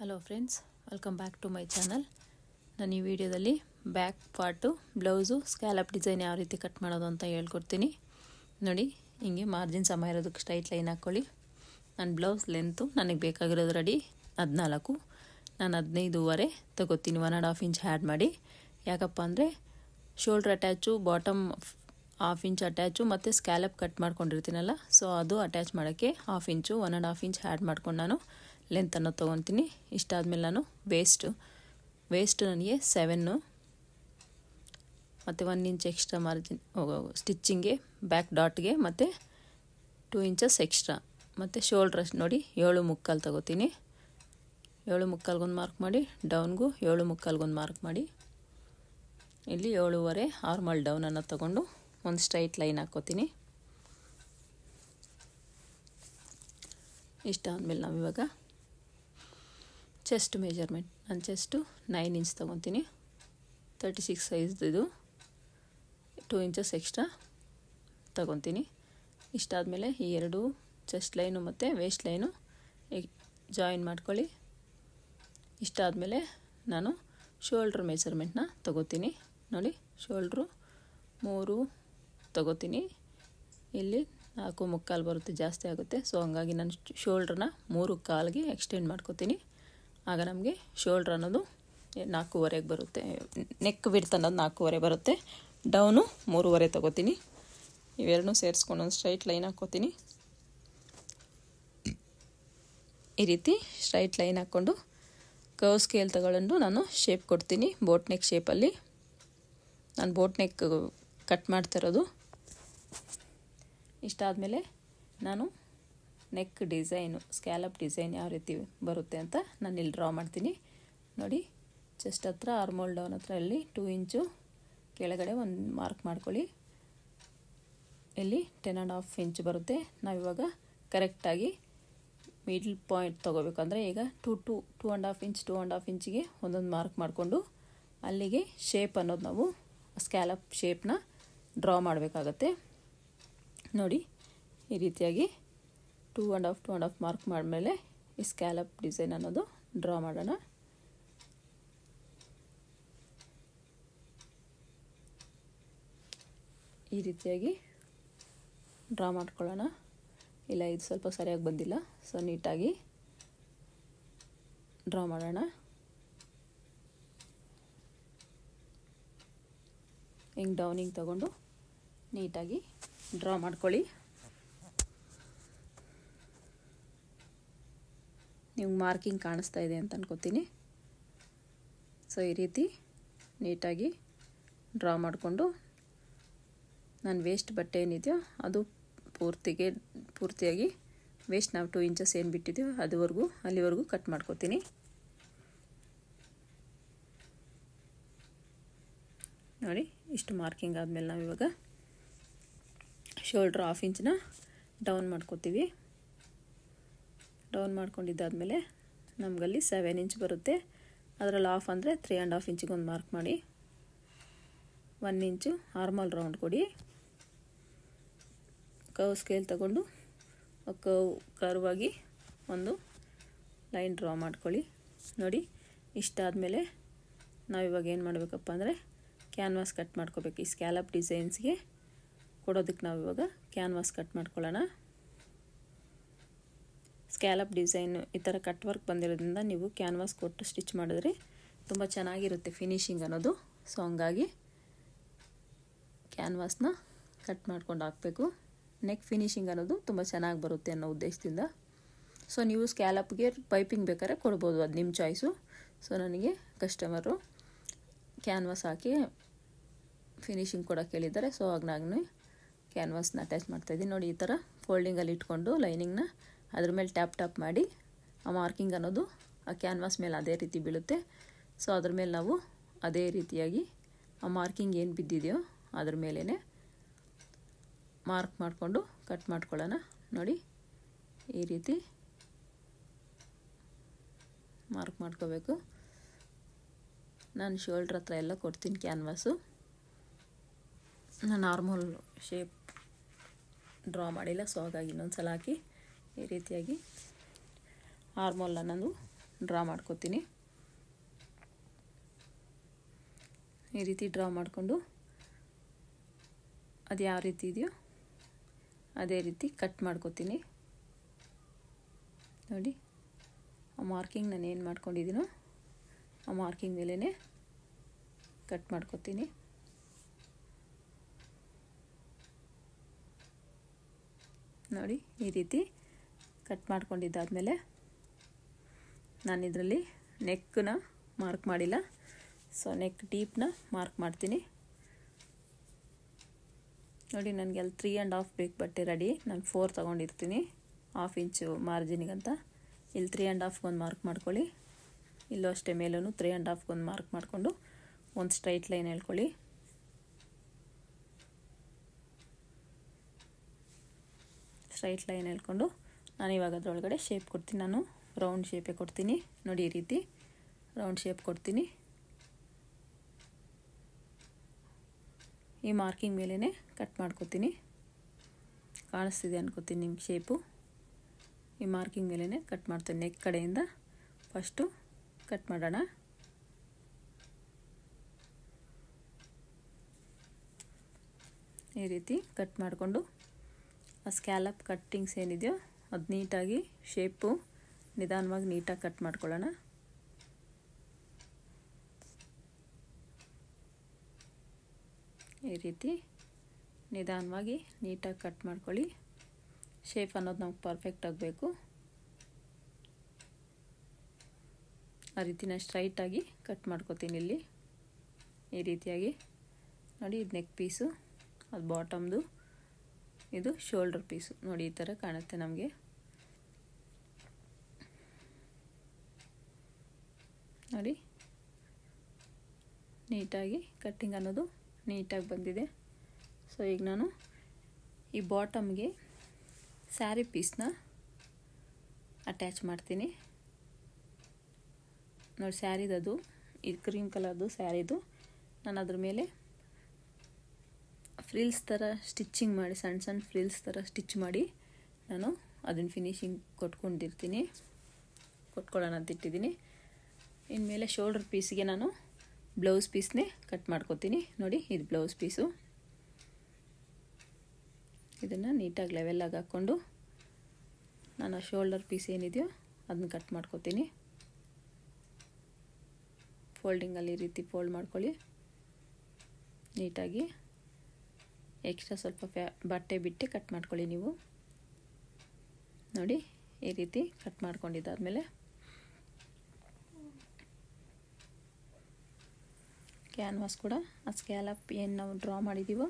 Hello friends, welcome back to my channel. ನಾನು ಈ ವಿಡಿಯೋದಲ್ಲಿ back part blouse scallop design ಯಾವ ರೀತಿ ಕಟ್ ಮಾಡೋದು ಅಂತ ಹೇಳ್ಕೊಡ್ತೀನಿ. ನೋಡಿ, ಹಿಂಗೆ ಮಾರ್ಜಿನ್ ಸಮ ಇರೋದಕ್ಕೆ ಸ್ಟ್ರೈಟ್ ಲೈನ್ ಹಾಕ್ಕೊಳ್ಳಿ. ನಾನು ಬ್ಲೌಸ್ ಲೆಂತು ನನಗೆ ಬೇಕಾಗಿರೋದು ರೆಡಿ 14, ನಾನು 15.5 ತಗೋತೀನಿ. 1.5 ಇಂಚ್ ಆ್ಯಡ್ ಮಾಡಿ. ಯಾಕಪ್ಪ ಅಂದರೆ shoulder attach, bottom 1/2 inch attach ಮತ್ತು ಸ್ಕ್ಯಾಲಪ್ ಕಟ್ ಮಾಡ್ಕೊಂಡಿರ್ತೀನಲ್ಲ, ಸೊ ಅದು ಅಟ್ಯಾಚ್ ಮಾಡೋಕ್ಕೆ 1/2 ಇಂಚು 1.5 ಇಂಚ್ ಆ್ಯಡ್ ಮಾಡ್ಕೊಂಡು ನಾನು ಲೆಂತನ್ನು ತೊಗೊತೀನಿ. ಇಷ್ಟಾದಮೇಲೆ ನಾನು ವೇಸ್ಟ್ ನನಗೆ 7 ಮತ್ತು 1 ಇಂಚ್ ಎಕ್ಸ್ಟ್ರಾ ಮಾರ್ಜಿನ್ ಸ್ಟಿಚ್ಚಿಂಗ್ಗೆ, ಬ್ಯಾಕ್ ಡಾಟ್ಗೆ ಮತ್ತು 2 ಇಂಚಸ್ ಎಕ್ಸ್ಟ್ರಾ. ಮತ್ತು ಶೋಲ್ಡ್ರ್ ನೋಡಿ 7.75 ತಗೋತೀನಿ. 7.75 ಮಾರ್ಕ್ ಮಾಡಿ, ಡೌನ್ಗೂ 7.75 ಮಾರ್ಕ್ ಮಾಡಿ. ಇಲ್ಲಿ 7.5 ಆರ್ಮಲ್ ಡೌನನ್ನು ತಗೊಂಡು ಒಂದು ಸ್ಟ್ರೈಟ್ ಲೈನ್ ಹಾಕ್ಕೋತೀನಿ. ಇಷ್ಟಾದಮೇಲೆ ನಾವಿವಾಗ ಚೆಸ್ಟ್ ಮೆಜರ್ಮೆಂಟ್, ನಾನು ಚೆಸ್ಟು 9 ಇಂಚ್ ತೊಗೊತೀನಿ. 36 ಸೈಜ್ದು 2 ಇಂಚಸ್ ಎಕ್ಸ್ಟ್ರಾ ತೊಗೊತೀನಿ. ಇಷ್ಟಾದಮೇಲೆ ಈ ಎರಡು ಚೆಸ್ಟ್ ಲೈನು ಮತ್ತು ವೇಸ್ಟ್ ಲೈನು ಜಾಯಿನ್ ಮಾಡ್ಕೊಳ್ಳಿ. ಇಷ್ಟಾದಮೇಲೆ ನಾನು ಶೋಲ್ಡ್ರ್ ಮೆಜರ್ಮೆಂಟ್ನ ತೊಗೋತೀನಿ. ನೋಡಿ, ಶೋಲ್ಡ್ರು 3 ತೊಗೋತೀನಿ. ಇಲ್ಲಿ 4.25 ಬರುತ್ತೆ, ಜಾಸ್ತಿ ಆಗುತ್ತೆ. ಸೊ ಹಂಗಾಗಿ ನಾನು ಶೋಲ್ಡ್ರನ್ನ 3/4ಗೆ ಎಕ್ಸ್ಟೆಂಡ್ ಮಾಡ್ಕೋತೀನಿ. ಆಗ ನಮಗೆ ಶೋಲ್ಡ್ರ್ ಅನ್ನೋದು 4.25 ಬರುತ್ತೆ. ನೆಕ್ ವಿಡ್ತ್ ಅನ್ನೋದು 4.25 ಬರುತ್ತೆ. ಡೌನು 3.25 ತೊಗೋತೀನಿ. ಇವೆರಡನ್ನೂ ಸೇರಿಸ್ಕೊಂಡು ಒಂದು ಸ್ಟ್ರೈಟ್ ಲೈನ್ ಹಾಕ್ಕೋತೀನಿ. ಈ ರೀತಿ ಸ್ಟ್ರೈಟ್ ಲೈನ್ ಹಾಕ್ಕೊಂಡು ಕರ್ವ್ ಸ್ಕೇಲ್ ತಗೊಂಡು ನಾನು ಶೇಪ್ ಕೊಡ್ತೀನಿ. ಬೋಟ್ ನೆಕ್ ಶೇಪಲ್ಲಿ ನಾನು ಬೋಟ್ ನೆಕ್ ಕಟ್ ಮಾಡ್ತಿರೋದು. ಇಷ್ಟಾದಮೇಲೆ ನಾನು ನೆಕ್ ಡಿಸೈನು, ಸ್ಕ್ಯಾಲಪ್ ಡಿಸೈನ್ ಯಾವ ರೀತಿ ಬರುತ್ತೆ ಅಂತ ನಾನು ಇಲ್ಲಿ ಡ್ರಾ ಮಾಡ್ತೀನಿ. ನೋಡಿ, ಚೆಸ್ಟ್ ಹತ್ರ ಆರ್ಮೋಲ್ ಡೌನ್ ಹತ್ರ ಇಲ್ಲಿ 2 ಇಂಚು ಕೆಳಗಡೆ ಒಂದು ಮಾರ್ಕ್ ಮಾಡ್ಕೊಳ್ಳಿ. ಇಲ್ಲಿ 10.5 ಇಂಚ್ ಬರುತ್ತೆ. ನಾವಿವಾಗ ಕರೆಕ್ಟಾಗಿ ಮಿಡ್ಲ್ ಪಾಯಿಂಟ್ ತೊಗೋಬೇಕಂದ್ರೆ ಈಗ 2.5 ಇಂಚ್ 2.5 ಇಂಚಿಗೆ ಒಂದೊಂದು ಮಾರ್ಕ್ ಮಾಡಿಕೊಂಡು ಅಲ್ಲಿಗೆ ಶೇಪ್ ಅನ್ನೋದು ನಾವು ಸ್ಕ್ಯಾಲಪ್ ಶೇಪ್ನ ಡ್ರಾ ಮಾಡಬೇಕಾಗತ್ತೆ. ನೋಡಿ, ಈ ರೀತಿಯಾಗಿ 2.5 ಮಾರ್ಕ್ ಮಾಡಿದ್ಮೇಲೆ ಈ ಸ್ಕ್ಯಾಲಪ್ ಡಿಸೈನ್ ಅನ್ನೋದು ಡ್ರಾ ಮಾಡೋಣ. ಈ ರೀತಿಯಾಗಿ ಡ್ರಾ ಮಾಡ್ಕೊಳ್ಳೋಣ. ಇಲ್ಲ, ಇದು ಸ್ವಲ್ಪ ಸರಿಯಾಗಿ ಬಂದಿಲ್ಲ, ಸೊ ನೀಟಾಗಿ ಡ್ರಾ ಮಾಡೋಣ. ಹಿಂಗೆ ಡೌನಿಂಗ್ ತಗೊಂಡು ನೀಟಾಗಿ ಡ್ರಾ ಮಾಡ್ಕೊಳ್ಳಿ. ನಿಮ್ಗೆ ಮಾರ್ಕಿಂಗ್ ಕಾಣಿಸ್ತಾ ಇದೆ ಅಂತ ಅನ್ಕೋತೀನಿ. ಸೊ ಈ ರೀತಿ ನೀಟಾಗಿ ಡ್ರಾ ಮಾಡಿಕೊಂಡು ನಾನು ವೇಸ್ಟ್ ಬಟ್ಟೆ ಏನಿದೆಯೋ ಅದು ಪೂರ್ತಿಯಾಗಿ ವೇಸ್ಟ್ ನಾವು 2 ಇಂಚಸ್ ಏನು ಬಿಟ್ಟಿದ್ದೀವೋ ಅಲ್ಲಿವರೆಗೂ ಕಟ್ ಮಾಡ್ಕೋತೀನಿ. ನೋಡಿ, ಇಷ್ಟು ಮಾರ್ಕಿಂಗ್ ಆದಮೇಲೆ ನಾವಿವಾಗ ಶೋಲ್ಡ್ರ್ 1/2 ಇಂಚನ್ನ ಡೌನ್ ಮಾಡ್ಕೋತೀವಿ. ಡೌನ್ ಮಾಡ್ಕೊಂಡಿದ್ದಾದಮೇಲೆ ನಮಗಲ್ಲಿ 7 ಇಂಚ್ ಬರುತ್ತೆ. ಅದರಲ್ಲಿ 1/2 ಅಂದರೆ 3.5 ಇಂಚಿಗೆ ಒಂದು ಮಾರ್ಕ್ ಮಾಡಿ. 1 ಇಂಚು ಆರ್ಮಲ್ ರೌಂಡ್ ಕೊಡಿ. ಕರ್ವ್ ಸ್ಕೇಲ್ ತಗೊಂಡು ಕರ್ವಾಗಿ ಒಂದು ಲೈನ್ ಡ್ರಾ ಮಾಡ್ಕೊಳ್ಳಿ. ನೋಡಿ, ಇಷ್ಟಾದಮೇಲೆ ನಾವಿವಾಗ ಏನು ಮಾಡಬೇಕಪ್ಪ ಅಂದರೆ ಕ್ಯಾನ್ವಾಸ್ ಕಟ್ ಮಾಡ್ಕೋಬೇಕು. ಈ ಸ್ಕ್ಯಾಲಪ್ ಡಿಸೈನ್ಸ್ಗೆ ಕೊಡೋದಕ್ಕೆ ನಾವಿವಾಗ ಕ್ಯಾನ್ವಾಸ್ ಕಟ್ ಮಾಡ್ಕೊಳ್ಳೋಣ. ಸ್ಕ್ಯಾಲಪ್ ಡಿಸೈನು ಈ ಥರ ಕಟ್ ವರ್ಕ್ ಬಂದಿರೋದ್ರಿಂದ ನೀವು ಕ್ಯಾನ್ವಾಸ್ ಕೊಟ್ಟು ಸ್ಟಿಚ್ ಮಾಡಿದ್ರೆ ತುಂಬ ಚೆನ್ನಾಗಿರುತ್ತೆ ಫಿನಿಶಿಂಗ್ ಅನ್ನೋದು. ಸೊ ಹಂಗಾಗಿ ಕ್ಯಾನ್ವಾಸ್ನ ಕಟ್ ಮಾಡ್ಕೊಂಡು ಹಾಕಬೇಕು. ನೆಕ್ ಫಿನಿಶಿಂಗ್ ಅನ್ನೋದು ತುಂಬ ಚೆನ್ನಾಗಿ ಬರುತ್ತೆ ಅನ್ನೋ ಉದ್ದೇಶದಿಂದ. ಸೊ ನೀವು ಸ್ಕ್ಯಾಲಪ್ಗೆ ಪೈಪಿಂಗ್ ಬೇಕಾದ್ರೆ ಕೊಡ್ಬೋದು, ಅದು ನಿಮ್ಮ ಚಾಯ್ಸು. ಸೊ ನನಗೆ ಕಸ್ಟಮರು ಕ್ಯಾನ್ವಾಸ್ ಹಾಕಿ ಫಿನಿಶಿಂಗ್ ಕೊಡೋಕೆ ಹೇಳಿದ್ದಾರೆ. ಸೊ ಆಗ ನಾನು ಕ್ಯಾನ್ವಾಸ್ನ ಅಟ್ಯಾಚ್ ಮಾಡ್ತಾಯಿದ್ದೀನಿ. ನೋಡಿ, ಈ ಥರ ಫೋಲ್ಡಿಂಗಲ್ಲಿ ಇಟ್ಕೊಂಡು ಲೈನಿಂಗ್ನ ಅದ್ರ ಮೇಲೆ ಟ್ಯಾಪ್ ಮಾಡಿ ಆ ಮಾರ್ಕಿಂಗ್ ಅನ್ನೋದು ಆ ಕ್ಯಾನ್ವಾಸ್ ಮೇಲೆ ಅದೇ ರೀತಿ ಬೀಳುತ್ತೆ. ಸೊ ಅದ್ರ ಮೇಲೆ ನಾವು ಅದೇ ರೀತಿಯಾಗಿ ಆ ಮಾರ್ಕಿಂಗ್ ಏನು ಬಿದ್ದಿದೆಯೋ ಅದ್ರ ಮೇಲೇ ಮಾರ್ಕ್ ಮಾಡಿಕೊಂಡು ಕಟ್ ಮಾಡ್ಕೊಳ್ಳೋಣ. ನೋಡಿ, ಈ ರೀತಿ ಮಾರ್ಕ್ ಮಾಡ್ಕೋಬೇಕು. ನಾನು ಶೋಲ್ಡ್ರ್ ಹತ್ರ ಎಲ್ಲ ಕೊಡ್ತೀನಿ ಕ್ಯಾನ್ವಾಸು. ನಾನು ನಾರ್ಮಲ್ ಶೇಪ್ ಡ್ರಾ ಮಾಡಿಲ್ಲ, ಸೊ ಹಾಗಾಗಿ ಇನ್ನೊಂದು ಸಲ ಹಾಕಿ ಈ ರೀತಿಯಾಗಿ ಆರ್ಮೋಲ್ನ ನಾನು ಡ್ರಾ ಮಾಡ್ಕೋತೀನಿ. ಈ ರೀತಿ ಡ್ರಾ ಮಾಡಿಕೊಂಡು ಅದು ಯಾವ ರೀತಿ ಇದೆಯೋ ಅದೇ ರೀತಿ ಕಟ್ ಮಾಡ್ಕೋತೀನಿ. ನೋಡಿ, ಆ ಮಾರ್ಕಿಂಗ್ ನಾನು ಏನು ಮಾಡ್ಕೊಂಡಿದ್ದೀನೋ ಆ ಮಾರ್ಕಿಂಗ್ ಮೇಲೇ ಕಟ್ ಮಾಡ್ಕೋತೀನಿ. ನೋಡಿ, ಈ ರೀತಿ ಕಟ್ ಮಾಡ್ಕೊಂಡಿದ್ದಾದಮೇಲೆ ನಾನು ಇದರಲ್ಲಿ ನೆಕ್ಕನ್ನ ಮಾರ್ಕ್ ಮಾಡಿಲ್ಲ, ಸೊ ನೆಕ್ ಡೀಪ್ನ ಮಾರ್ಕ್ ಮಾಡ್ತೀನಿ. ನೋಡಿ, ನನಗೆ ಅಲ್ಲಿ 3.5 ಬೇಕು ಬಟ್ಟೆ ರೆಡಿ. ನಾನು 4 ತೊಗೊಂಡಿರ್ತೀನಿ 1/2 ಇಂಚು ಮಾರ್ಜಿನಿಗಂತ. ಇಲ್ಲಿ 3.5 ಒಂದು ಮಾರ್ಕ್ ಮಾಡ್ಕೊಳ್ಳಿ. ಇಲ್ಲೂ ಅಷ್ಟೇ ಮೇಲೂ 3.5 ಒಂದು ಮಾರ್ಕ್ ಮಾಡಿಕೊಂಡು ಒಂದು ಸ್ಟ್ರೈಟ್ ಲೈನ್ ಹೇಳ್ಕೊಳ್ಳಿ. ಸ್ಟ್ರೈಟ್ ಲೈನ್ ಹೇಳ್ಕೊಂಡು ನಾನು ಇವಾಗ ಅದರೊಳಗಡೆ ಶೇಪ್ ಕೊಡ್ತೀನಿ. ನಾನು ರೌಂಡ್ ಶೇಪೇ ಕೊಡ್ತೀನಿ. ನೋಡಿ, ಈ ರೀತಿ ರೌಂಡ್ ಶೇಪ್ ಕೊಡ್ತೀನಿ. ಈ ಮಾರ್ಕಿಂಗ್ ಮೇಲೇ ಕಟ್ ಮಾಡ್ಕೋತೀನಿ. ಕಾಣಿಸ್ತಿದೆ ಅನ್ಕೋತೀನಿ ನಿಮ್ಗೆ ಶೇಪು. ಈ ಮಾರ್ಕಿಂಗ್ ಮೇಲೇ ಕಟ್ ಮಾಡ್ತೀನಿ. ನೆಕ್ ಕಡೆಯಿಂದ ಫಸ್ಟು ಕಟ್ ಮಾಡೋಣ. ಈ ರೀತಿ ಕಟ್ ಮಾಡಿಕೊಂಡು ಆ ಸ್ಕ್ಯಾಲಪ್ ಕಟ್ಟಿಂಗ್ಸ್ ಏನಿದೆಯೋ ಅದು ನೀಟಾಗಿ ಶೇಪು ನಿಧಾನವಾಗಿ ನೀಟಾಗಿ ಕಟ್ ಮಾಡ್ಕೊಳ್ಳೋಣ. ಈ ರೀತಿ ನಿಧಾನವಾಗಿ ನೀಟಾಗಿ ಕಟ್ ಮಾಡ್ಕೊಳ್ಳಿ. ಶೇಪ್ ಅನ್ನೋದು ನಮ್ಗೆ ಪರ್ಫೆಕ್ಟ್ ಆಗಬೇಕು. ಆ ರೀತಿ ನಾನು ಸ್ಟ್ರೈಟಾಗಿ ಕಟ್ ಮಾಡ್ಕೋತೀನಿ. ಇಲ್ಲಿ ಈ ರೀತಿಯಾಗಿ ನೋಡಿ, ಇದು ನೆಕ್ ಪೀಸು, ಅದು ಬಾಟಮ್ದು, ಇದು ಶೋಲ್ಡರ್ ಪೀಸು. ನೋಡಿ, ಈ ಥರ ಕಾಣುತ್ತೆ ನಮಗೆ. ನೋಡಿ, ನೀಟಾಗಿ ಕಟ್ಟಿಂಗ್ ಅನ್ನೋದು ನೀಟಾಗಿ ಬಂದಿದೆ. ಸೊ ಈಗ ನಾನು ಈ ಬಾಟಮ್ಗೆ ಸ್ಯಾರಿ ಪೀಸ್ನ ಅಟ್ಯಾಚ್ ಮಾಡ್ತೀನಿ. ನೋಡಿ, ಸ್ಯಾರಿದದು ಇದು ಕ್ರೀಮ್ ಕಲರ್ದು ಸ್ಯಾರಿದು. ನಾನು ಅದ್ರ ಮೇಲೆ ಫ್ರಿಲ್ಸ್ ಥರ ಸ್ಟಿಚ್ಚಿಂಗ್ ಮಾಡಿ, ಸಣ್ಣ ಸಣ್ಣ ಫ್ರಿಲ್ಸ್ ಥರ ಸ್ಟಿಚ್ ಮಾಡಿ ನಾನು ಅದನ್ನು ಫಿನಿಶಿಂಗ್ ಕೊಟ್ಕೊಳ್ಳೋಣ ಅಂತ ಇಟ್ಟಿದ್ದೀನಿ. ಇನ್ಮೇಲೆ ಶೋಲ್ಡರ್ ಪೀಸ್ಗೆ ನಾನು ಬ್ಲೌಸ್ ಪೀಸ್ನೇ ಕಟ್ ಮಾಡ್ಕೋತೀನಿ. ನೋಡಿ, ಇದು ಬ್ಲೌಸ್ ಪೀಸು. ಇದನ್ನು ನೀಟಾಗಿ ಲೆವೆಲ್ಲಾಗಿ ಹಾಕ್ಕೊಂಡು ನಾನು ಶೋಲ್ಡರ್ ಪೀಸ್ ಏನಿದೆಯೋ ಅದನ್ನ ಕಟ್ ಮಾಡ್ಕೋತೀನಿ. ಫೋಲ್ಡಿಂಗಲ್ಲಿ ಈ ರೀತಿ ಫೋಲ್ಡ್ ಮಾಡ್ಕೊಳ್ಳಿ ನೀಟಾಗಿ. ಎಕ್ಸ್ಟ್ರಾ ಸ್ವಲ್ಪ ಬಟ್ಟೆ ಬಿಟ್ಟು ಕಟ್ ಮಾಡ್ಕೊಳ್ಳಿ ನೀವು. ನೋಡಿ, ಈ ರೀತಿ ಕಟ್ ಮಾಡ್ಕೊಂಡಿದ್ದಾದಮೇಲೆ ಕ್ಯಾನ್ವಾಸ್ ಕೂಡ ಆ ಸ್ಕ್ಯಾಲಪ್ ಏನು ನಾವು ಡ್ರಾ ಮಾಡಿದ್ದೀವೋ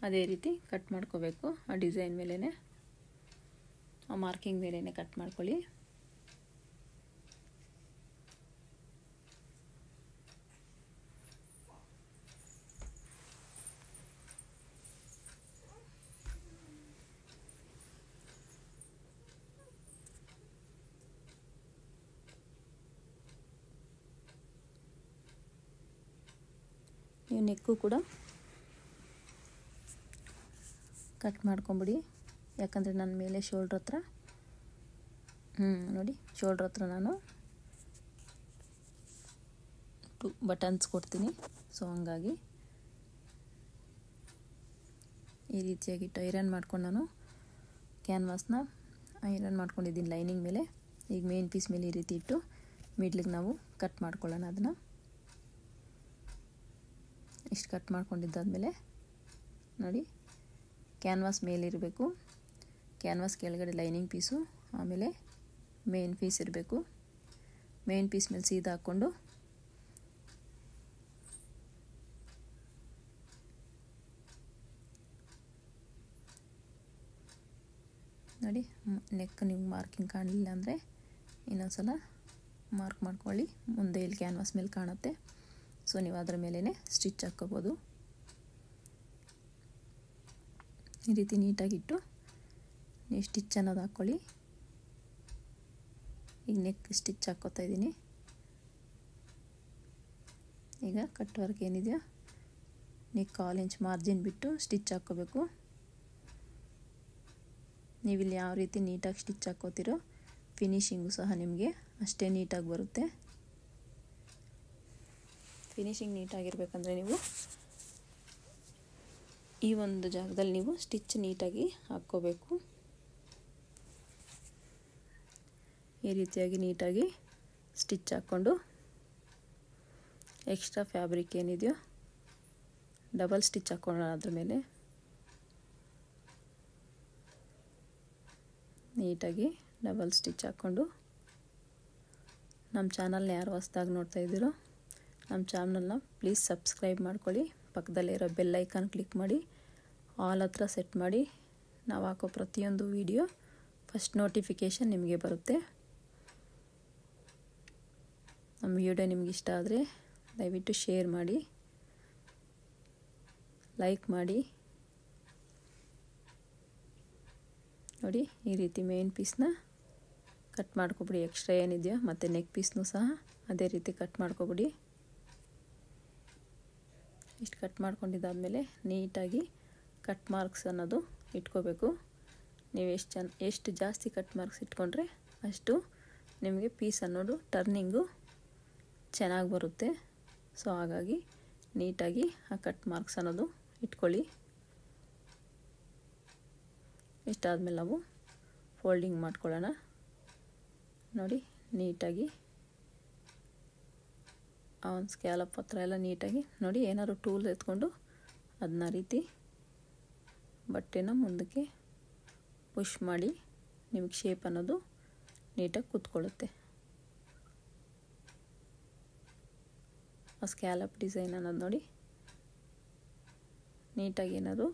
ಅದೇ ರೀತಿ ಕಟ್ ಮಾಡ್ಕೋಬೇಕು. ಆ ಡಿಸೈನ್ ಮೇಲೇ, ಆ ಮಾರ್ಕಿಂಗ್ ಮೇಲೇ ಕಟ್ ಮಾಡ್ಕೊಳ್ಳಿ. ನೀವು ನೆಕ್ಕು ಕೂಡ ಕಟ್ ಮಾಡ್ಕೊಂಬಿಡಿ. ಯಾಕಂದರೆ ನನ್ನ ಮೇಲೆ ಶೋಲ್ಡ್ರ್ ಹತ್ರ ನೋಡಿ, ಶೋಲ್ಡ್ರ್ ಹತ್ರ ನಾನು 2 ಬಟನ್ಸ್ ಕೊಡ್ತೀನಿ. ಸೊ ಹಂಗಾಗಿ ಈ ರೀತಿಯಾಗಿ ಐರನ್ ಮಾಡ್ಕೊಂಡು ನಾನು ಕ್ಯಾನ್ವಾಸ್ನ ಐರನ್ ಮಾಡ್ಕೊಂಡಿದ್ದೀನಿ ಲೈನಿಂಗ್ ಮೇಲೆ. ಈಗ ಮೇನ್ ಪೀಸ್ ಮೇಲೆ ಈ ರೀತಿ ಇಟ್ಟು ಮಿಡ್ಲಿಗೆ ನಾವು ಕಟ್ ಮಾಡ್ಕೊಳ್ಳೋಣ. ಅದನ್ನು ಇಷ್ಟು ಕಟ್ ಮಾಡ್ಕೊಂಡಿದ್ದಾದಮೇಲೆ ನೋಡಿ, ಕ್ಯಾನ್ವಾಸ್ ಮೇಲಿರಬೇಕು, ಕ್ಯಾನ್ವಾಸ್ ಕೆಳಗಡೆ ಲೈನಿಂಗ್ ಪೀಸು, ಆಮೇಲೆ ಮೇನ್ ಪೀಸ್ ಇರಬೇಕು. ಮೇನ್ ಪೀಸ್ ಮೇಲೆ ಸೀದಾ ಹಾಕ್ಕೊಂಡು ನೋಡಿ, ನೆಕ್ ನಿಮ್ಗೆ ಮಾರ್ಕಿಂಗ್ ಕಾಣಲಿಲ್ಲ ಅಂದರೆ ಇನ್ನೊಂದ್ಸಲ ಮಾರ್ಕ್ ಮಾಡ್ಕೊಳ್ಳಿ. ಮುಂದೆ ಇಲ್ಲಿ ಕ್ಯಾನ್ವಾಸ್ ಮೇಲೆ ಕಾಣುತ್ತೆ. ಸೊ ನೀವು ಅದರ ಮೇಲೇ ಸ್ಟಿಚ್ ಹಾಕ್ಕೋಬೋದು. ಈ ರೀತಿ ನೀಟಾಗಿಟ್ಟು ನೀವು ಸ್ಟಿಚ್ ಅನ್ನೋದು ಹಾಕ್ಕೊಳ್ಳಿ. ಈಗ ನೆಕ್ ಸ್ಟಿಚ್ ಹಾಕ್ಕೋತಾ ಇದ್ದೀನಿ. ಈಗ ಕಟ್ ವರ್ಕ್ ಏನಿದೆಯೋ ನೆಕ್ 1/4 ಇಂಚ್ ಮಾರ್ಜಿನ್ ಬಿಟ್ಟು ಸ್ಟಿಚ್ ಹಾಕ್ಕೋಬೇಕು. ನೀವಿಲ್ಲಿ ಯಾವ ರೀತಿ ನೀಟಾಗಿ ಸ್ಟಿಚ್ ಹಾಕ್ಕೋತೀರೋ ಫಿನಿಶಿಂಗು ಸಹ ನಿಮಗೆ ಅಷ್ಟೇ ನೀಟಾಗಿ ಬರುತ್ತೆ. ಫಿನಿಶಿಂಗ್ ನೀಟಾಗಿರಬೇಕಂದ್ರೆ ನೀವು ಈ ಒಂದು ಜಾಗದಲ್ಲಿ ನೀವು ಸ್ಟಿಚ್ ನೀಟಾಗಿ ಹಾಕ್ಕೋಬೇಕು. ಈ ರೀತಿಯಾಗಿ ನೀಟಾಗಿ ಸ್ಟಿಚ್ ಹಾಕ್ಕೊಂಡು ಎಕ್ಸ್ಟ್ರಾ ಫ್ಯಾಬ್ರಿಕ್ ಏನಿದೆಯೋ ಡಬಲ್ ಸ್ಟಿಚ್ ಹಾಕ್ಕೊಳ್ಳೋಣ. ಅದ್ರ ಮೇಲೆ ನೀಟಾಗಿ ಡಬಲ್ ಸ್ಟಿಚ್ ಹಾಕ್ಕೊಂಡು ನಮ್ಮ ಚಾನಲ್ನ ಯಾರು ಹೊಸದಾಗಿ ನೋಡ್ತಾ ಇದ್ದೀರೋ ನಮ್ಮ ಚಾನಲ್ನ ಪ್ಲೀಸ್ ಸಬ್ಸ್ಕ್ರೈಬ್ ಮಾಡ್ಕೊಳ್ಳಿ. ಪಕ್ಕದಲ್ಲಿರೋ ಬೆಲ್ ಐಕಾನ್ ಕ್ಲಿಕ್ ಮಾಡಿ ಆಲ್ ಹತ್ರ ಸೆಟ್ ಮಾಡಿ. ನಾವು ಹಾಕೋ ಪ್ರತಿಯೊಂದು ವಿಡಿಯೋ ಫಸ್ಟ್ ನೋಟಿಫಿಕೇಷನ್ ನಿಮಗೆ ಬರುತ್ತೆ. ನಮ್ಮ ವಿಡಿಯೋ ನಿಮಗೆ ಇಷ್ಟ ಆದರೆ ದಯವಿಟ್ಟು ಶೇರ್ ಮಾಡಿ, ಲೈಕ್ ಮಾಡಿ. ನೋಡಿ ಈ ರೀತಿ ಮೇನ್ ಪೀಸ್ನ ಕಟ್ ಮಾಡ್ಕೊಬಿಡಿ. ಎಕ್ಸ್ಟ್ರಾ ಏನಿದೆಯೋ ಮತ್ತು ನೆಕ್ ಪೀಸ್ನೂ ಸಹ ಅದೇ ರೀತಿ ಕಟ್ ಮಾಡ್ಕೊಬಿಡಿ. ಇಷ್ಟು ಕಟ್ ಮಾಡ್ಕೊಂಡಿದ್ದಾದಮೇಲೆ ನೀಟಾಗಿ ಕಟ್ ಮಾರ್ಕ್ಸ್ ಅನ್ನೋದು ಇಟ್ಕೋಬೇಕು. ನೀವು ಎಷ್ಟು ಜಾಸ್ತಿ ಕಟ್ ಮಾರ್ಕ್ಸ್ ಇಟ್ಕೊಂಡ್ರೆ ಅಷ್ಟು ನಿಮಗೆ ಪೀಸ್ ಅನ್ನೋದು ಟರ್ನಿಂಗು ಚೆನ್ನಾಗಿ ಬರುತ್ತೆ. ಸೊ ಹಾಗಾಗಿ ನೀಟಾಗಿ ಆ ಕಟ್ ಮಾರ್ಕ್ಸ್ ಅನ್ನೋದು ಇಟ್ಕೊಳ್ಳಿ. ಇಷ್ಟಾದಮೇಲೆ ನಾವು ಫೋಲ್ಡಿಂಗ್ ಮಾಡ್ಕೊಳ್ಳೋಣ. ನೋಡಿ ನೀಟಾಗಿ ಆ ಒಂದು ಸ್ಕ್ಯಾಲಪ್ ಹತ್ರ ಎಲ್ಲ ನೀಟಾಗಿ ನೋಡಿ ಏನಾದ್ರು ಟೂಲ್ ಎತ್ಕೊಂಡು ಅದನ್ನ ರೀತಿ ಬಟ್ಟೆನ ಮುಂದಕ್ಕೆ ಪುಷ್ ಮಾಡಿ ನಿಮಗೆ ಶೇಪ್ ಅನ್ನೋದು ನೀಟಾಗಿ ಕೂತ್ಕೊಳ್ಳುತ್ತೆ. ಆ ಸ್ಕ್ಯಾಲಪ್ ಡಿಸೈನ್ ಅನ್ನೋದು ನೋಡಿ ನೀಟಾಗಿ ಏನಾದ್ರು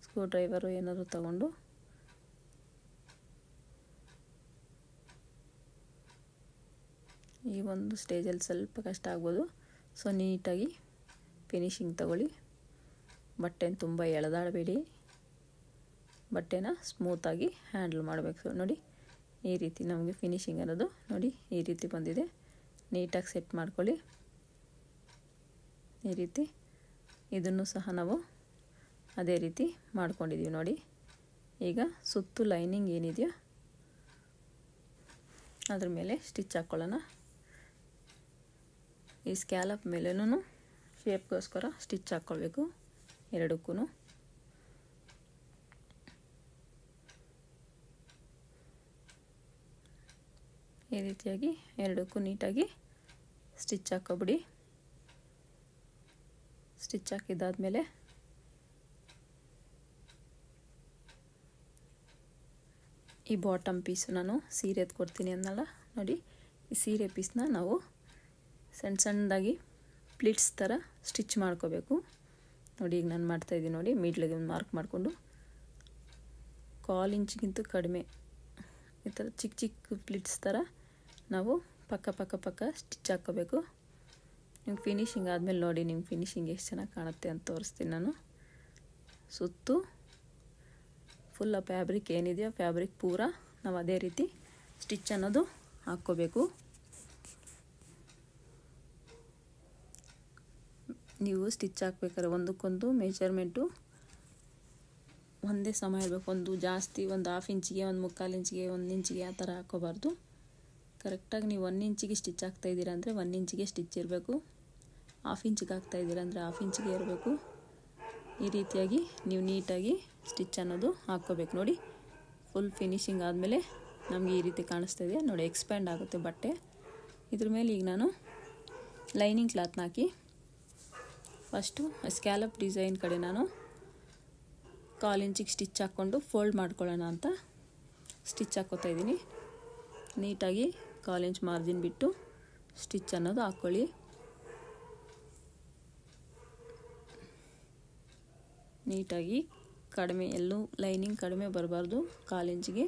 ಸ್ಕ್ರೂ ಡ್ರೈವರು ಏನಾದ್ರು ತಗೊಂಡು ಈ ಒಂದು ಸ್ಟೇಜಲ್ಲಿ ಸ್ವಲ್ಪ ಕಷ್ಟ ಆಗ್ಬೋದು. ಸೊ ನೀಟಾಗಿ ಫಿನಿಶಿಂಗ್ ತಗೊಳ್ಳಿ. ಬಟ್ಟೆನ ತುಂಬ ಎಳೆದಾಡಬೇಡಿ, ಬಟ್ಟೆನ ಸ್ಮೂತಾಗಿ ಹ್ಯಾಂಡಲ್ ಮಾಡಬೇಕು. ನೋಡಿ ಈ ರೀತಿ ನಮಗೆ ಫಿನಿಶಿಂಗ್ ಅನ್ನೋದು ನೋಡಿ ಈ ರೀತಿ ಬಂದಿದೆ. ನೀಟಾಗಿ ಸೆಟ್ ಮಾಡ್ಕೊಳ್ಳಿ. ಈ ರೀತಿ ಇದನ್ನು ಸಹ ನಾವು ಅದೇ ರೀತಿ ಮಾಡ್ಕೊಂಡಿದ್ದೀವಿ. ನೋಡಿ ಈಗ ಸುತ್ತು ಲೈನಿಂಗ್ ಏನಿದೆಯೋ ಅದ್ರ ಮೇಲೆ ಸ್ಟಿಚ್ ಹಾಕ್ಕೊಳ್ಳೋಣ. ಈ ಸ್ಕ್ಯಾಲಪ್ ಮೇಲೇನೂ ಶೇಪ್ಗೋಸ್ಕರ ಸ್ಟಿಚ್ ಹಾಕ್ಕೊಳ್ಬೇಕು ಎರಡಕ್ಕೂ. ಈ ರೀತಿಯಾಗಿ ಎರಡಕ್ಕೂ ನೀಟಾಗಿ ಸ್ಟಿಚ್ ಹಾಕ್ಕೊಬಿಡಿ. ಸ್ಟಿಚ್ ಹಾಕಿದ್ದಾದಮೇಲೆ ಈ ಬಾಟಮ್ ಪೀಸು ನಾನು ಸೀರೆ ಎತ್ಕೊಡ್ತೀನಿ ಅನ್ನಲ್ಲ. ನೋಡಿ ಈ ಸೀರೆ ಪೀಸ್ನ ನಾವು ಸಣ್ಣ ಸಣ್ಣದಾಗಿ ಪ್ಲಿಟ್ಸ್ ಥರ ಸ್ಟಿಚ್ ಮಾಡ್ಕೋಬೇಕು. ನೋಡಿ ಈಗ ನಾನು ಮಾಡ್ತಾಯಿದ್ದೀನಿ. ನೋಡಿ ಮಿಡ್ಲಿಗೆ ಒಂದು ಮಾರ್ಕ್ ಮಾಡಿಕೊಂಡು 1/4 ಇಂಚಿಗಿಂತ ಕಡಿಮೆ ಈ ಥರ ಚಿಕ್ಕ ಚಿಕ್ಕ ಪ್ಲಿಟ್ಸ್ ಥರ ನಾವು ಪಕ್ಕ ಸ್ಟಿಚ್ ಹಾಕ್ಕೋಬೇಕು. ನಿಮ್ಗೆ ಫಿನಿಶಿಂಗ್ ಆದಮೇಲೆ ನೋಡಿ ನಿಮ್ಗೆ ಫಿನಿಶಿಂಗ್ ಎಷ್ಟು ಚೆನ್ನಾಗಿ ಕಾಣುತ್ತೆ ಅಂತ ತೋರಿಸ್ತೀನಿ ನಾನು. ಸುತ್ತು ಫುಲ್ ಆ ಫ್ಯಾಬ್ರಿಕ್ ಏನಿದೆಯೋ ಫ್ಯಾಬ್ರಿಕ್ ಪೂರ ನಾವು ಅದೇ ರೀತಿ ಸ್ಟಿಚ್ ಅನ್ನೋದು ಹಾಕ್ಕೋಬೇಕು. ನೀವು ಸ್ಟಿಚ್ ಹಾಕ್ಬೇಕಾದ್ರೆ ಒಂದಕ್ಕೊಂದು ಮೆಜರ್ಮೆಂಟು ಒಂದೇ ಸಮ ಇರಬೇಕು. ಒಂದು ಜಾಸ್ತಿ ಒಂದು 1/2 ಇಂಚಿಗೆ, ಒಂದು 3/4 ಇಂಚಿಗೆ, 1 ಇಂಚಿಗೆ ಆ ಥರ ಹಾಕ್ಕೋಬಾರ್ದು. ಕರೆಕ್ಟಾಗಿ ನೀವು 1 ಇಂಚಿಗೆ ಸ್ಟಿಚ್ ಹಾಕ್ತಾಯಿದ್ದೀರಾ ಅಂದರೆ 1 ಇಂಚಿಗೆ ಸ್ಟಿಚ್ ಇರಬೇಕು. 1/2 ಇಂಚಿಗೆ ಹಾಕ್ತಾಯಿದ್ದೀರಾ ಅಂದರೆ 1/2 ಇಂಚಿಗೆ ಇರಬೇಕು. ಈ ರೀತಿಯಾಗಿ ನೀವು ನೀಟಾಗಿ ಸ್ಟಿಚ್ ಅನ್ನೋದು ಹಾಕ್ಕೋಬೇಕು. ನೋಡಿ ಫುಲ್ ಫಿನಿಶಿಂಗ್ ಆದಮೇಲೆ ನಮಗೆ ಈ ರೀತಿ ಕಾಣಿಸ್ತಾ ಇದೆ. ನೋಡಿ ಎಕ್ಸ್ಪ್ಯಾಂಡ್ ಆಗುತ್ತೆ ಬಟ್ಟೆ. ಇದ್ರ ಮೇಲೆ ಈಗ ನಾನು ಲೈನಿಂಗ್ ಕ್ಲಾತ್ನ ಹಾಕಿ ಫಸ್ಟು ಸ್ಕ್ಯಾಲಪ್ ಡಿಸೈನ್ ಕಡೆ ನಾನು 1/4 ಇಂಚಿಗೆ ಸ್ಟಿಚ್ ಹಾಕ್ಕೊಂಡು ಫೋಲ್ಡ್ ಮಾಡ್ಕೊಳ್ಳೋಣ ಅಂತ ಸ್ಟಿಚ್ ಹಾಕ್ಕೋತಾ ಇದ್ದೀನಿ. ನೀಟಾಗಿ 1/4 ಇಂಚ್ ಮಾರ್ಜಿನ್ ಬಿಟ್ಟು ಸ್ಟಿಚ್ ಅನ್ನೋದು ಹಾಕ್ಕೊಳ್ಳಿ. ನೀಟಾಗಿ ಕಡಿಮೆ ಎಲ್ಲೂ ಲೈನಿಂಗ್ ಕಡಿಮೆ ಬರಬಾರ್ದು. 1/4 ಇಂಚಿಗೆ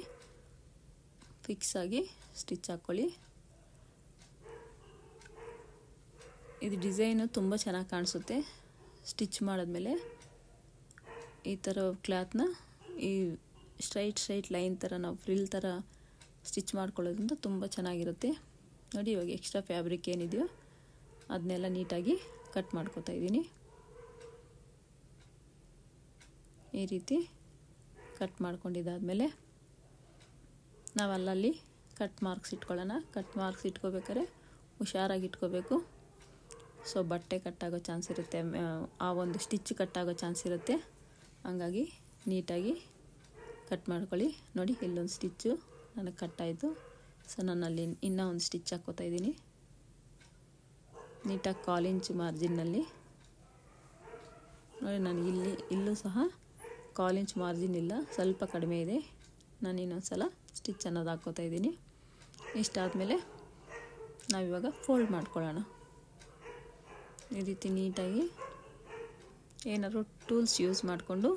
ಫಿಕ್ಸ್ ಆಗಿ ಸ್ಟಿಚ್ ಹಾಕ್ಕೊಳ್ಳಿ. ಇದು ಡಿಸೈನು ತುಂಬ ಚೆನ್ನಾಗಿ ಕಾಣಿಸುತ್ತೆ. ಸ್ಟಿಚ್ ಮಾಡಿದ್ಮೇಲೆ ಈ ಥರ ಕ್ಲಾತ್ನ ಈ ಸ್ಟ್ರೈಟ್ ಲೈನ್ ಥರ ನಾವು ಫ್ರಿಲ್ ಥರ ಸ್ಟಿಚ್ ಮಾಡ್ಕೊಳ್ಳೋದ್ರಿಂದ ತುಂಬ ಚೆನ್ನಾಗಿರುತ್ತೆ. ನೋಡಿ ಇವಾಗ ಎಕ್ಸ್ಟ್ರಾ ಫ್ಯಾಬ್ರಿಕ್ ಏನಿದೆಯೋ ಅದನ್ನೆಲ್ಲ ನೀಟಾಗಿ ಕಟ್ ಮಾಡ್ಕೊತಾ ಇದ್ದೀನಿ. ಈ ರೀತಿ ಕಟ್ ಮಾಡ್ಕೊಂಡಿದ್ದಾದಮೇಲೆ ನಾವು ಅಲ್ಲಲ್ಲಿ ಕಟ್ ಮಾರ್ಕ್ಸ್ ಇಟ್ಕೊಳ್ಳೋಣ. ಕಟ್ ಮಾರ್ಕ್ಸ್ ಇಟ್ಕೋಬೇಕಾದ್ರೆ ಹುಷಾರಾಗಿ ಇಟ್ಕೋಬೇಕು. ಸೊ ಬಟ್ಟೆ ಕಟ್ಟಾಗೋ ಚಾನ್ಸ್ ಇರುತ್ತೆ, ಆ ಒಂದು ಸ್ಟಿಚ್ ಕಟ್ಟಾಗೋ ಚಾನ್ಸ್ ಇರುತ್ತೆ. ಹಂಗಾಗಿ ನೀಟಾಗಿ ಕಟ್ ಮಾಡ್ಕೊಳ್ಳಿ. ನೋಡಿ ಇಲ್ಲೊಂದು ಸ್ಟಿಚ್ಚು ನನಗೆ ಕಟ್ಟಾಯಿತು. ಸೊ ನಾನು ಅಲ್ಲಿ ಇನ್ನೂ ಒಂದು ಸ್ಟಿಚ್ ಹಾಕ್ಕೋತಾ ಇದ್ದೀನಿ ನೀಟಾಗಿ 1/4 ಇಂಚ್ ಮಾರ್ಜಿನ್ನಲ್ಲಿ. ನೋಡಿ ನಾನು ಇಲ್ಲೂ ಸಹ 1/4 ಇಂಚ್ ಮಾರ್ಜಿನ್ ಇಲ್ಲ, ಸ್ವಲ್ಪ ಕಡಿಮೆ ಇದೆ. ನಾನು ಇನ್ನೊಂದು ಸಲ ಸ್ಟಿಚ್ ಅನ್ನೋದು ಹಾಕ್ಕೋತಾ ಇದ್ದೀನಿ. ಇಷ್ಟಾದಮೇಲೆ ನಾವಿವಾಗ ಫೋಲ್ಡ್ ಮಾಡ್ಕೊಳ್ಳೋಣ. ಈ ರೀತಿ ನೀಟಾಗಿ ಏನಾದ್ರು ಟೂಲ್ಸ್ ಯೂಸ್ ಮಾಡಿಕೊಂಡು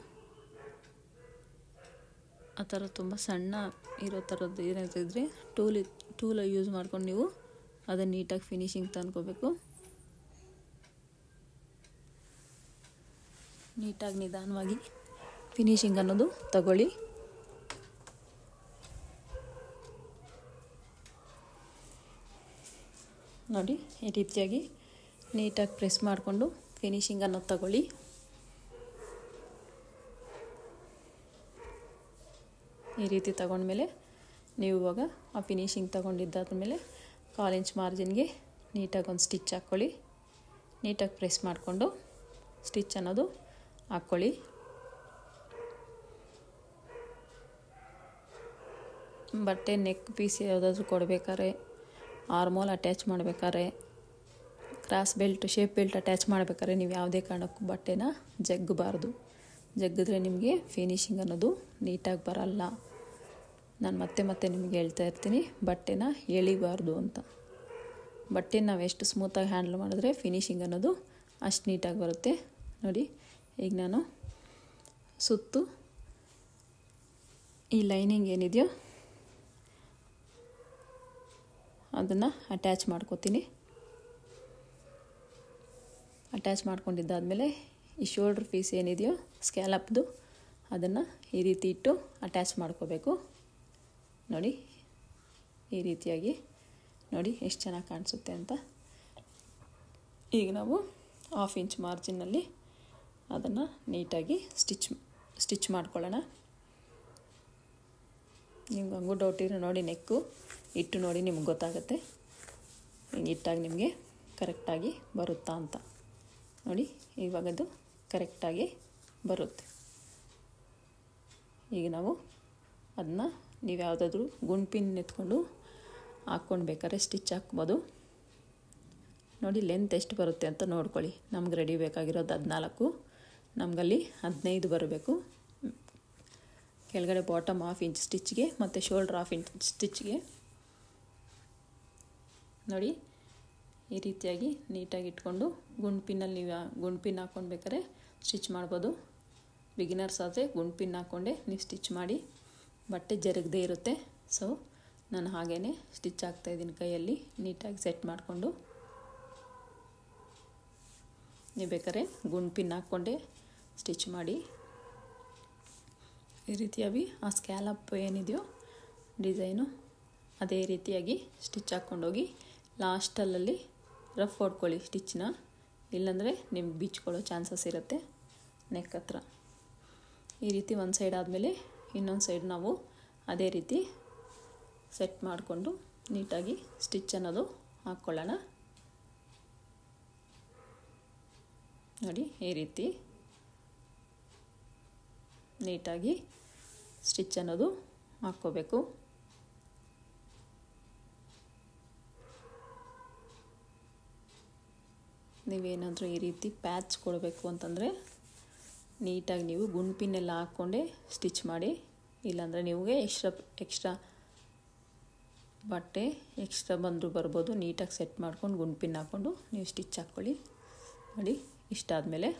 ಆ ಥರ ತುಂಬ ಸಣ್ಣ ಇರೋ ಥರದ್ದು ಏನಾದರೂ ಇದ್ದರೆ ಟೂಲ್ ಯೂಸ್ ಮಾಡ್ಕೊಂಡು ನೀವು ಅದನ್ನು ನೀಟಾಗಿ ಫಿನಿಶಿಂಗ್ ತಂದ್ಕೋಬೇಕು. ನೀಟಾಗಿ ನಿಧಾನವಾಗಿ ಫಿನಿಶಿಂಗ್ ಅನ್ನೋದು ತಗೊಳ್ಳಿ. ನೋಡಿ ಈ ರೀತಿಯಾಗಿ ನೀಟಾಗಿ ಪ್ರೆಸ್ ಮಾಡಿಕೊಂಡು ಫಿನಿಶಿಂಗ್ ಅನ್ನೋದು ತಗೊಳ್ಳಿ. ಈ ರೀತಿ ತಗೊಂಡ್ಮೇಲೆ ನೀವು ಇವಾಗ ಆ ಫಿನಿಶಿಂಗ್ ತಗೊಂಡಿದ್ದಾದ್ಮೇಲೆ 1/4 ಇಂಚ್ ಮಾರ್ಜಿನ್ಗೆ ನೀಟಾಗಿ ಒಂದು ಸ್ಟಿಚ್ ಹಾಕ್ಕೊಳ್ಳಿ. ನೀಟಾಗಿ ಪ್ರೆಸ್ ಮಾಡಿಕೊಂಡು ಸ್ಟಿಚ್ ಅನ್ನೋದು ಹಾಕ್ಕೊಳ್ಳಿ. ಬಟ್ಟೆ ನೆಕ್ ಪೀಸ್ ಯಾವುದಾದ್ರೂ ಕೊಡಬೇಕಾದ್ರೆ, ಆರ್ಮೋಲ್ ಅಟ್ಯಾಚ್ ಮಾಡಬೇಕಾದ್ರೆ, cross belt, shape belt attach ಮಾಡಬೇಕಾದ್ರೆ ನೀವು ಯಾವುದೇ ಕಾರಣಕ್ಕೂ ಬಟ್ಟೆನ ಜಗ್ಗಬಾರ್ದು. ಜಗ್ಗಿದ್ರೆ ನಿಮಗೆ ಫಿನಿಶಿಂಗ್ ಅನ್ನೋದು ನೀಟಾಗಿ ಬರಲ್ಲ. ನಾನು ಮತ್ತೆ ನಿಮಗೆ ಹೇಳ್ತಾ ಇರ್ತೀನಿ, ಬಟ್ಟೆನ ಎಳಿಬಾರ್ದು ಅಂತ. ಬಟ್ಟೆನ ನಾವು ಎಷ್ಟು ಸ್ಮೂತಾಗಿ ಹ್ಯಾಂಡಲ್ ಮಾಡಿದ್ರೆ ಫಿನಿಶಿಂಗ್ ಅನ್ನೋದು ಅಷ್ಟು ನೀಟಾಗಿ ಬರುತ್ತೆ. ನೋಡಿ ಈಗ ನಾನು ಸುತ್ತು ಈ ಲೈನಿಂಗ್ ಏನಿದೆಯೋ ಅದನ್ನು ಅಟ್ಯಾಚ್ ಮಾಡ್ಕೋತೀನಿ. ಅಟ್ಯಾಚ್ ಮಾಡ್ಕೊಂಡಿದ್ದಾದಮೇಲೆ ಈ ಶೋಲ್ಡ್ರ್ ಪೀಸ್ ಏನಿದೆಯೋ ಸ್ಕ್ಯಾಲಪ್ದು ಅದನ್ನು ಈ ರೀತಿ ಇಟ್ಟು ಅಟ್ಯಾಚ್ ಮಾಡ್ಕೋಬೇಕು. ನೋಡಿ ಈ ರೀತಿಯಾಗಿ ನೋಡಿ ಎಷ್ಟು ಚೆನ್ನಾಗಿ ಕಾಣಿಸುತ್ತೆ ಅಂತ. ಈಗ ನಾವು 1/2 ಇಂಚ್ ಮಾರ್ಜಿನ್ನಲ್ಲಿ ಅದನ್ನು ನೀಟಾಗಿ ಸ್ಟಿಚ್ ಮಾಡ್ಕೊಳ್ಳೋಣ. ನಿಮ್ಗೆ ಹಂಗೂ ಡೌಟ್ ಇರೋ ನೋಡಿ, ನೆಕ್ಕು ಇಟ್ಟು ನೋಡಿ ನಿಮ್ಗೆ ಗೊತ್ತಾಗುತ್ತೆ ಹಿಂಗೆ ಇಟ್ಟಾಗಿ ನಿಮಗೆ ಕರೆಕ್ಟಾಗಿ ಬರುತ್ತಾ ಅಂತ. ನೋಡಿ ಇವಾಗದು ಕರೆಕ್ಟಾಗಿ ಬರುತ್ತೆ. ಈಗ ನಾವು ಅದನ್ನ ನೀವು ಯಾವುದಾದ್ರೂ ಗುಂಡ್ಪಿನ್ ಎತ್ಕೊಂಡು ಹಾಕ್ಕೊಂಡು ಬೇಕಾದ್ರೆ ಸ್ಟಿಚ್ ಹಾಕ್ಬೋದು. ನೋಡಿ ಲೆಂತ್ ಎಷ್ಟು ಬರುತ್ತೆ ಅಂತ ನೋಡ್ಕೊಳ್ಳಿ. ನಮ್ಗೆ ರೆಡಿ ಬೇಕಾಗಿರೋದು 14, ನಮಗಲ್ಲಿ 15 ಬರಬೇಕು. ಕೆಳಗಡೆ ಬಾಟಮ್ 1/2 ಇಂಚ್ ಸ್ಟಿಚ್ಗೆ ಮತ್ತು ಶೋಲ್ಡ್ರ್ 1/2 ಇಂಚ್ ಸ್ಟಿಚ್ಗೆ. ನೋಡಿ ಈ ರೀತಿಯಾಗಿ ನೀಟಾಗಿ ಇಟ್ಕೊಂಡು ಗುಂಡ್ಪಿನ್ನಲ್ಲಿ ನೀವು ಗುಂಡ್ಪಿನ್ ಹಾಕ್ಕೊಂಡು ಬೇಕಾದ್ರೆ ಸ್ಟಿಚ್ ಮಾಡ್ಬೋದು. ಬಿಗಿನರ್ಸ್ ಆದರೆ ಗುಂಡ್ಪಿನ್ ಹಾಕ್ಕೊಂಡೆ ನೀವು ಸ್ಟಿಚ್ ಮಾಡಿ, ಬಟ್ಟೆ ಜರುಗದೇ ಇರುತ್ತೆ. ಸೊ ನಾನು ಹಾಗೇ ಸ್ಟಿಚ್ ಹಾಕ್ತಾಯಿದ್ದೀನಿ ಕೈಯಲ್ಲಿ ನೀಟಾಗಿ ಸೆಟ್ ಮಾಡಿಕೊಂಡು. ನೀವು ಬೇಕಾದ್ರೆ ಗುಂಡ್ಪಿನ್ ಹಾಕ್ಕೊಂಡೆ ಸ್ಟಿಚ್ ಮಾಡಿ. ಈ ರೀತಿಯಾಗಿ ಆ ಸ್ಕ್ಯಾಲಪ್ ಏನಿದೆಯೋ ಡಿಸೈನು ಅದೇ ರೀತಿಯಾಗಿ ಸ್ಟಿಚ್ ಹಾಕ್ಕೊಂಡೋಗಿ ಲಾಸ್ಟಲ್ಲಿ ರಫ್ ಹೊಡ್ಕೊಳ್ಳಿ ಸ್ಟಿಚ್ನ, ಇಲ್ಲಾಂದರೆ ನಿಮ್ಗೆ ಬಿಚ್ಕೊಳ್ಳೋ ಚಾನ್ಸಸ್ ಇರುತ್ತೆ ನೆಕ್ ಹತ್ರ. ಈ ರೀತಿ ಒಂದು ಸೈಡ್ ಆದಮೇಲೆ ಇನ್ನೊಂದು ಸೈಡ್ ನಾವು ಅದೇ ರೀತಿ ಸೆಟ್ ಮಾಡಿಕೊಂಡು ನೀಟಾಗಿ ಸ್ಟಿಚ್ ಅನ್ನೋದು ಹಾಕ್ಕೊಳ್ಳೋಣ. ನೋಡಿ ಈ ರೀತಿ ನೀಟಾಗಿ ಸ್ಟಿಚ್ ಅನ್ನೋದು ಹಾಕ್ಕೋಬೇಕು. ನೀವೇನಾದರೂ ಈ ರೀತಿ ಪ್ಯಾಚ್ ಕೊಡಬೇಕು ಅಂತಂದರೆ ನೀಟಾಗಿ ನೀವು ಗುಂಡ್ಪಿನ್ನೆಲ್ಲ ಹಾಕ್ಕೊಂಡೆ ಸ್ಟಿಚ್ ಮಾಡಿ, ಇಲ್ಲಾಂದರೆ ನಿಮಗೆ ಎಕ್ಸ್ಟ್ರಾ ಬಟ್ಟೆ ಎಕ್ಸ್ಟ್ರಾ ಬಂದರೂ ಬರ್ಬೋದು. ನೀಟಾಗಿ ಸೆಟ್ ಮಾಡ್ಕೊಂಡು ಗುಂಡ್ಪಿನ್ ಹಾಕ್ಕೊಂಡು ನೀವು ಸ್ಟಿಚ್ ಹಾಕ್ಕೊಳ್ಳಿ. ನೋಡಿ ಇಷ್ಟಾದಮೇಲೆ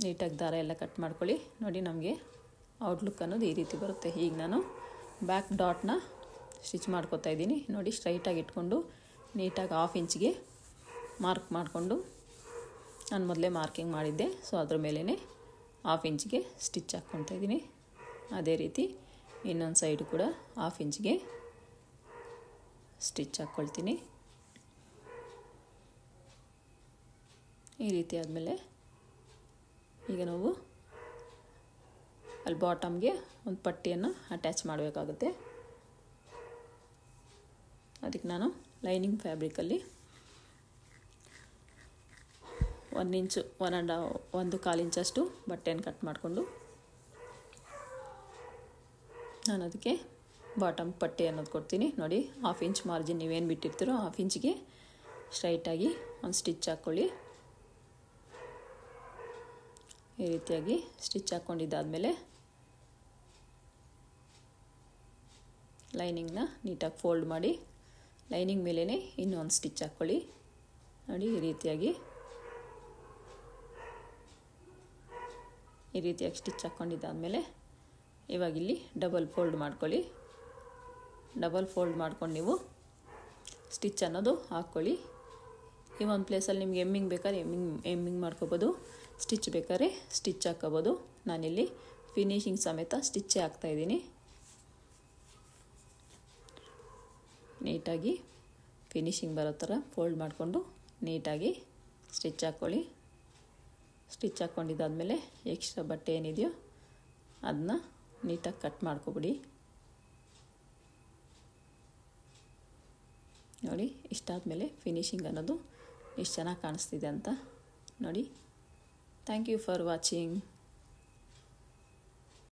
ನೀಟಾಗಿ ದಾರ ಎಲ್ಲ ಕಟ್ ಮಾಡ್ಕೊಳ್ಳಿ. ನೋಡಿ ನಮಗೆ ಔಟ್ಲುಕ್ ಅನ್ನೋದು ಈ ರೀತಿ ಬರುತ್ತೆ. ಈಗ ನಾನು ಬ್ಯಾಕ್ ಡಾಟ್ನ ಸ್ಟಿಚ್ ಮಾಡ್ಕೊತಾ ಇದ್ದೀನಿ. ನೋಡಿ ಸ್ಟ್ರೈಟಾಗಿ ಇಟ್ಕೊಂಡು ನೀಟಾಗಿ 1/2 ಇಂಚಿಗೆ ಮಾರ್ಕ್ ಮಾಡಿಕೊಂಡು, ನಾನು ಮೊದಲೇ ಮಾರ್ಕಿಂಗ್ ಮಾಡಿದ್ದೆ, ಸೊ ಅದ್ರ ಮೇಲೇ 1/2 ಇಂಚಿಗೆ ಸ್ಟಿಚ್ ಹಾಕ್ಕೊತಾ ಇದ್ದೀನಿ. ಅದೇ ರೀತಿ ಇನ್ನೊಂದು ಸೈಡು ಕೂಡ 1/2 ಇಂಚಿಗೆ ಸ್ಟಿಚ್ ಹಾಕ್ಕೊಳ್ತೀನಿ. ಈ ರೀತಿ ಆದಮೇಲೆ ಈಗ ನಾವು ಅಲ್ಲಿ ಬಾಟಮ್ಗೆ ಒಂದು ಪಟ್ಟಿಯನ್ನು ಅಟ್ಯಾಚ್ ಮಾಡಬೇಕಾಗುತ್ತೆ. ಅದಕ್ಕೆ ನಾನು ಲೈನಿಂಗ್ ಫ್ಯಾಬ್ರಿಕಲ್ಲಿ 1 ಇಂಚು 1.5 ಇಂಚಷ್ಟು ಬಟ್ಟೆಯನ್ನು ಕಟ್ ಮಾಡಿಕೊಂಡು ನಾನು ಅದಕ್ಕೆ ಬಾಟಮ್ ಪಟ್ಟಿ ಅನ್ನೋದು ಕೊಡ್ತೀನಿ. ನೋಡಿ, 1/2 ಇಂಚ್ ಮಾರ್ಜಿನ್ ನೀವೇನು ಬಿಟ್ಟಿರ್ತೀರೋ 1/2 ಇಂಚಿಗೆ ಸ್ಟ್ರೈಟಾಗಿ ಒಂದು ಸ್ಟಿಚ್ ಹಾಕ್ಕೊಳ್ಳಿ. ಈ ರೀತಿಯಾಗಿ ಸ್ಟಿಚ್ ಹಾಕ್ಕೊಂಡಿದ್ದಾದಮೇಲೆ ಲೈನಿಂಗ್ನ ನೀಟಾಗಿ ಫೋಲ್ಡ್ ಮಾಡಿ ಲೈನಿಂಗ್ ಮೇಲೇ ಇನ್ನೊಂದು ಸ್ಟಿಚ್ ಹಾಕ್ಕೊಳ್ಳಿ. ನೋಡಿ, ಈ ರೀತಿಯಾಗಿ ಸ್ಟಿಚ್ ಹಾಕ್ಕೊಂಡಿದ್ದಾದಮೇಲೆ ಇವಾಗ ಇಲ್ಲಿ ಡಬಲ್ ಫೋಲ್ಡ್ ಮಾಡ್ಕೊಳ್ಳಿ. ಡಬಲ್ ಫೋಲ್ಡ್ ಮಾಡ್ಕೊಂಡು ನೀವು ಸ್ಟಿಚ್ ಅನ್ನೋದು ಹಾಕ್ಕೊಳ್ಳಿ. ಈ ಒಂದು ಪ್ಲೇಸಲ್ಲಿ ನಿಮ್ಗೆ ಎಮ್ಮಿಂಗ್ ಬೇಕಾದ್ರೆ ಎಮ್ಮಿಂಗ್ ಮಾಡ್ಕೋಬೋದು, ಸ್ಟಿಚ್ ಬೇಕಾದ್ರೆ ಸ್ಟಿಚ್ ಹಾಕ್ಕೋಬೋದು. ನಾನಿಲ್ಲಿ ಫಿನಿಶಿಂಗ್ ಸಮೇತ ಸ್ಟಿಚ್ಚೇ ಹಾಕ್ತಾಯಿದ್ದೀನಿ. ನೀಟಾಗಿ ಫಿನಿಶಿಂಗ್ ಬರೋ ಥರ ಫೋಲ್ಡ್ ಮಾಡಿಕೊಂಡು ನೀಟಾಗಿ ಸ್ಟಿಚ್ ಹಾಕ್ಕೊಳ್ಳಿ. ಸ್ಟಿಚ್ ಹಾಕ್ಕೊಂಡಿದ್ದಾದಮೇಲೆ ಎಕ್ಸ್ಟ್ರಾ ಬಟ್ಟೆ ಏನಿದೆಯೋ ಅದನ್ನ ನೀಟಾಗಿ ಕಟ್ ಮಾಡ್ಕೊಬಿಡಿ. ನೋಡಿ, ಇಷ್ಟಾದಮೇಲೆ ಫಿನಿಶಿಂಗ್ ಅನ್ನೋದು ಎಷ್ಟು ಚೆನ್ನಾಗಿ ಕಾಣಿಸ್ತಿದೆ ಅಂತ ನೋಡಿ. Thank you for watching.